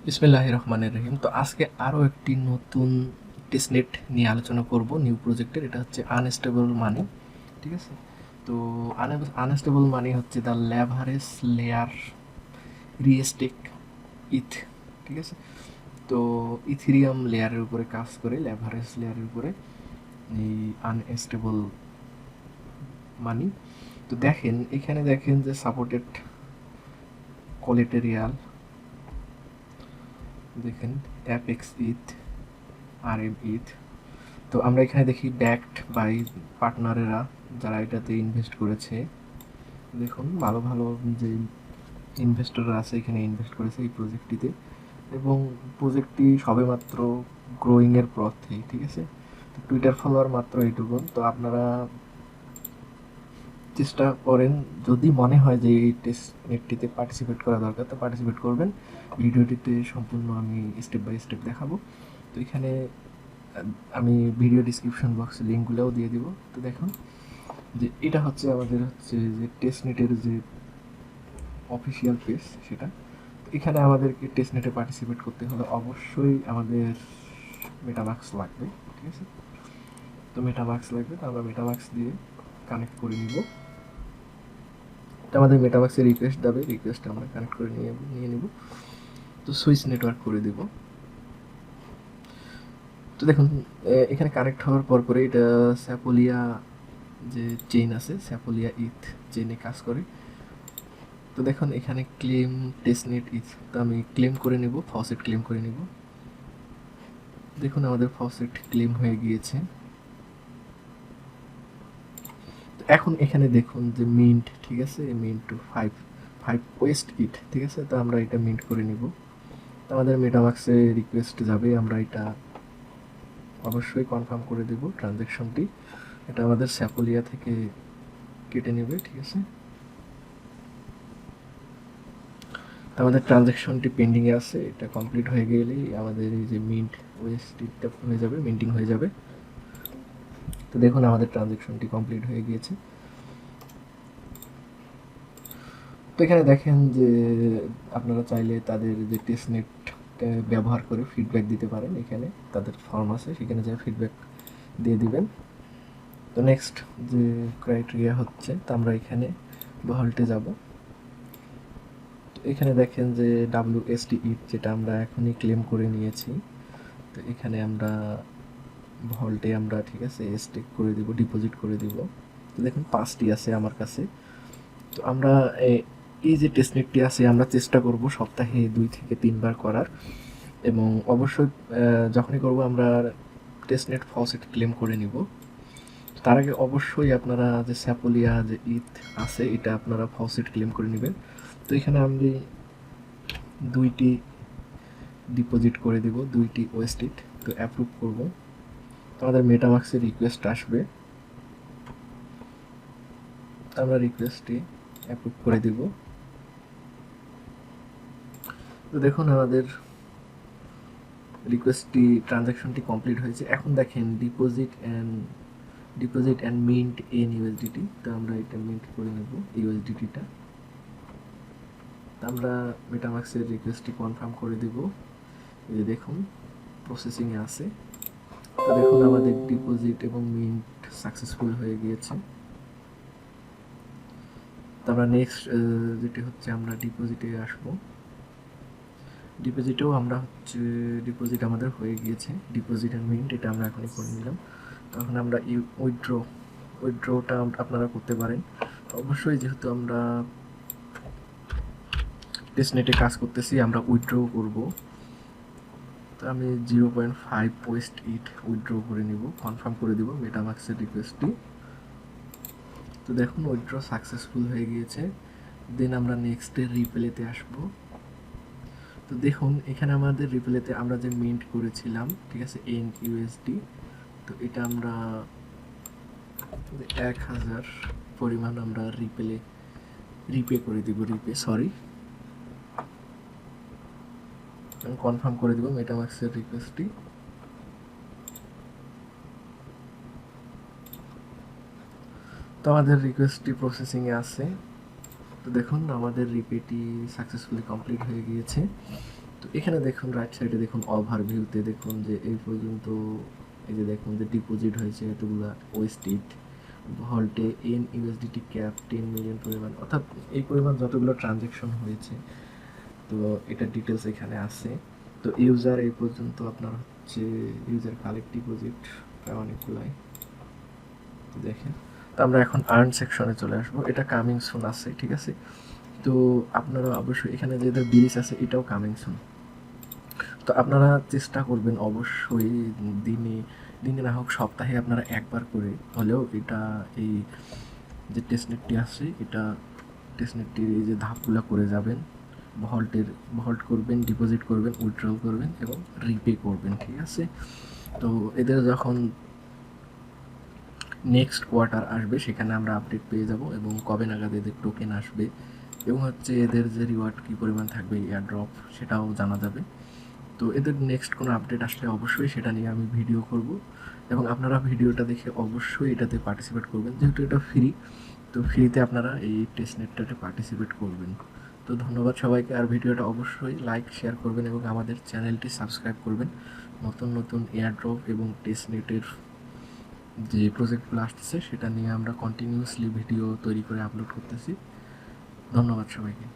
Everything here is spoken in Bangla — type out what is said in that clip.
বিসমিল্লাহির রহমানির রহিম। তো আজকে আরও একটি নতুন টেস্টনেট নিয়ে আলোচনা করব নিউ প্রজেক্টের। এটা হচ্ছে আনস্টেবল মানি, ঠিক আছে। তো আনস্টেবল মানি হচ্ছে দ্য লেভারেজ লেয়ার রিয়েস্টেক ইথ, ঠিক আছে। তো ইথিরিয়াম লেয়ারের উপরে কাজ করে, লেভারেজ লেয়ারের উপরে এই আনস্টেবল মানি। তো দেখেন এখানে দেখেন যে সাপোর্টেড কোলেটেরিয়াল, দেখেন অ্যাপেক্স ইথ, আর এম ইথ। তো আমরা এখানে দেখি ব্যাকড বাই পার্টনারেরা যারা এটাতে ইনভেস্ট করেছে। দেখুন ভালো ভালো যে ইনভেস্টররা আছে এখানে ইনভেস্ট করেছে এই প্রজেক্টটিতে, এবং প্রজেক্টটি সবেমাত্র গ্রোয়িংয়ের পথে, ঠিক আছে। তো টুইটার ফলোয়ার মাত্র এইটুকুন। তো আপনারা চেষ্টা করেন, যদি মনে হয় যে এই টেস্ট নেটটিতে পার্টিসিপেট করা দরকার তো পার্টিসিপেট করবেন। ভিডিওটিতে সম্পূর্ণ আমি স্টেপ বাই স্টেপ দেখাবো। তো এখানে আমি ভিডিও ডিসক্রিপশন বক্সে লিঙ্কগুলোও দিয়ে দিব। তো দেখুন যে এটা হচ্ছে আমাদের হচ্ছে যে টেস্টনেটের যে অফিসিয়াল পেজ, সেটা। এখানে আমাদেরকে টেস্টনেটে পার্টিসিপেট করতে হলে অবশ্যই আমাদের মেটামাস্ক লাগবে, ঠিক আছে। তো মেটামাস্ক লাগবে, তো আমরা মেটামাস্ক দিয়ে কানেক্ট করে নিব। তো আমাদের মেটামাস্কের রিকোয়েস্ট দেবে, রিকোয়েস্ট আমরা কানেক্ট করে নিয়ে নিব। তো সুইচ নেটওয়ার্ক করে দেব। তো দেখুন এখানে কানেক্ট হওয়ার পর পরে এটা স্যাপোলিয়া যে চেইন আছে, স্যাপোলিয়া ইথ চেইনে কাজ করে। তো দেখুন এখানে ক্লেম টেস্টনেট ইথ, তো আমি ক্লেম করে নেব, ফসেট ক্লেম করে নেব। দেখুন আমাদের ফসেট ক্লেম হয়ে গিয়েছে। তো এখন এখানে দেখুন যে মিন্ট, ঠিক আছে, মিন্ট টু ফাইভ ওয়েস্ট ইট, ঠিক আছে। তো আমরা এটা মিন্ট করে নিব। তো আমাদের মেটামাক্সে রিকোয়েস্ট যাবে, আমরা এটা অবশ্যই কনফার্ম করে দেব ট্রানজ্যাকশনটি। এটা আমাদের স্যাপোলিয়া থেকে কেটে নেবে, ঠিক আছে। তো আমাদের ট্রানজ্যাকশনটি পেন্ডিংয়ে আছে, এটা কমপ্লিট হয়ে গেলেই আমাদের এই যে মিন্ট ওয়েস্টটা হয়ে যাবে, মিন্টিং হয়ে যাবে। তো দেখুন আমাদের ট্রানজ্যাকশনটি কমপ্লিট হয়ে গিয়েছে। তো এখানে দেখেন যে আপনারা চাইলে তাদের যে টেস্টনেট ব্যবহার করে ফিডব্যাক দিতে পারেন। এখানে তাদের ফর্ম আছে, সেখানে যা ফিডব্যাক দিয়ে দিবেন। তো নেক্সট যে ক্রাইটেরিয়া হচ্ছে, তো আমরা এখানে ভল্টে যাব। তো এখানে দেখেন যে WSTE যেটা আমরা এখনই ক্লেম করে নিয়েছি। তো এখানে আমরা ভল্টে আমরা, ঠিক আছে, স্টেক করে দিব, ডিপোজিট করে দিব। তো দেখুন 5টি আছে আমার কাছে। তো আমরা এই যে টেস্টনেটটি আছে আমরা চেষ্টা করব সপ্তাহে 2 থেকে 3 বার করার, এবং অবশ্যই যখনই করব আমরা টেস্টনেট ফসেট ক্লেম করে নিব। তার আগে অবশ্যই আপনারা যে স্যাপোলিয়া যে ইথ আছে এটা আপনারা ফসেট ক্লেম করে নেবেন। তো এখানে আমি 2টি ডিপোজিট করে দেব, 2টি ওয়েস্টিট। তো অ্যাপ্রুভ করব। তো আমাদের মেটামাক্সের রিকোয়েস্ট আসবে, তো আমরা রিকোয়েস্টটি অ্যাপ্রুভ করে দেব। তো দেখুন আমাদের রিকোয়েস্টটি ট্রানজ্যাকশনটি কমপ্লিট হয়েছে। এখন দেখেন deposit and mint N USDT. তো আমরা এটা মিন্ট করে নেব ইউএসডিটিটা। তো আমরা মেটামাক্সের রিকোয়েস্টটি কনফার্ম করে দেব। এই যে দেখুন প্রসেসিংয়ে আছে। তো দেখুন আমাদের ডিপোজিট এবং মিন্ট সাকসেসফুল হয়ে গিয়েছে। তো আমরা নেক্সট যেটি হচ্ছে আমরা ডিপোজিটে আসব। ডিপোজিটেও আমরা হচ্ছে ডিপোজিট আমাদের হয়ে গিয়েছে, ডিপোজিট অ্যান্ড মিন্ট এটা আমরা এখনই করে নিলাম। তখন আমরা উইথড্রটা আপনারা করতে পারেন। অবশ্যই যেহেতু আমরা টেস্টনেটে কাজ করতেছি আমরা উইথড্র করব। তো আমি 0.5 ওয়েস্ট ইট উইথড্র করে নিব, কনফার্ম করে দিব মেটামাক্সের রিকোয়েস্টটি। তো দেখুন উইথড্র সাকসেসফুল হয়ে গিয়েছে। দেন আমরা নেক্সটে রিপ্লেতে আসব। তো দেখুন এখানে আমাদের রিপ্লেতে আমরা যে মিন্ট করেছিলাম, ঠিক আছে, NUSD। তো এটা আমরা 1000 পরিমাণ আমরা রিপে করে দিব, আমি কনফার্ম করে দিব মেটামাক্সের রিকোয়েস্টটি। তো আমাদের রিকোয়েস্টটি প্রসেসিংয়ে আছে। তো দেখুন আমাদের রিপেটি সাকসেসফুলি কমপ্লিট হয়ে গিয়েছে। তো এখানে দেখুন রাইট সাইডে দেখুন ওভারভিউতে দেখুন যে এই পর্যন্ত এই যে দেখুন যে ডিপোজিট হয়েছে এতগুলা ওয়েস্টিড ভল্টে এন ইউএসডিটি ক্যাপ 10 মিলিয়ন পরিমাণ, অর্থাৎ এই পরিমাণ যতগুলো ট্রানজ্যাকশন হয়েছে, তো এটা ডিটেলস এখানে আছে। তো ইউজার এই পর্যন্ত আপনার হচ্ছে ইউজার কালেক্ট ডিপোজিট প্রায় অনেকগুলাই দেখেন। তো আমরা এখন আর্ন সেকশনে চলে আসবো, এটা কামিং সুন আছে, ঠিক আছে। তো আপনারা অবশ্যই এখানে যেটা বিলিস আছে এটাও কামিং সুন। তো আপনারা চেষ্টা করবেন অবশ্যই দিনে দিনে না হোক সপ্তাহে আপনারা একবার করে হলেও এটা এই যে টেস্টনেটটি আছে এটা টেস্টনেটটির এই যে ধাপগুলো করে যাবেন। ভল্ট করবেন, ডিপোজিট করবেন, উইথড্রল করবেন এবং রিপে করবেন, ঠিক আছে। তো এদের যখন নেক্সট কোয়ার্টার আসবে সেখানে আমরা আপডেট পেয়ে যাব এবং কবে নাগাদ এদের টোকেন আসবে এবং হচ্ছে এদের যে রিওয়ার্ড কী পরিমাণ থাকবে এয়ারড্রপ সেটাও জানা যাবে। তো এদের নেক্সট কোনো আপডেট আসলে অবশ্যই সেটা নিয়ে আমি ভিডিও করব এবং আপনারা ভিডিওটা দেখে অবশ্যই এটাতে পার্টিসিপেট করবেন, যেহেতু এটা ফ্রি। তো ফ্রিতে আপনারা এই টেস্টনেটটাতে পার্টিসিপেট করবেন। তো ধন্যবাদ সবাইকে, আর ভিডিওটা অবশ্যই লাইক শেয়ার করবেন এবং আমাদের চ্যানেলটি সাবস্ক্রাইব করবেন। নতুন নতুন এয়ারড্রপ এবং টেস্টনেটের যে প্রজেক্টগুলো আসতেছে সেটা নিয়ে আমরা কন্টিনিউয়াসলি ভিডিও তৈরি করে আপলোড করতেছি। ধন্যবাদ সবাইকে।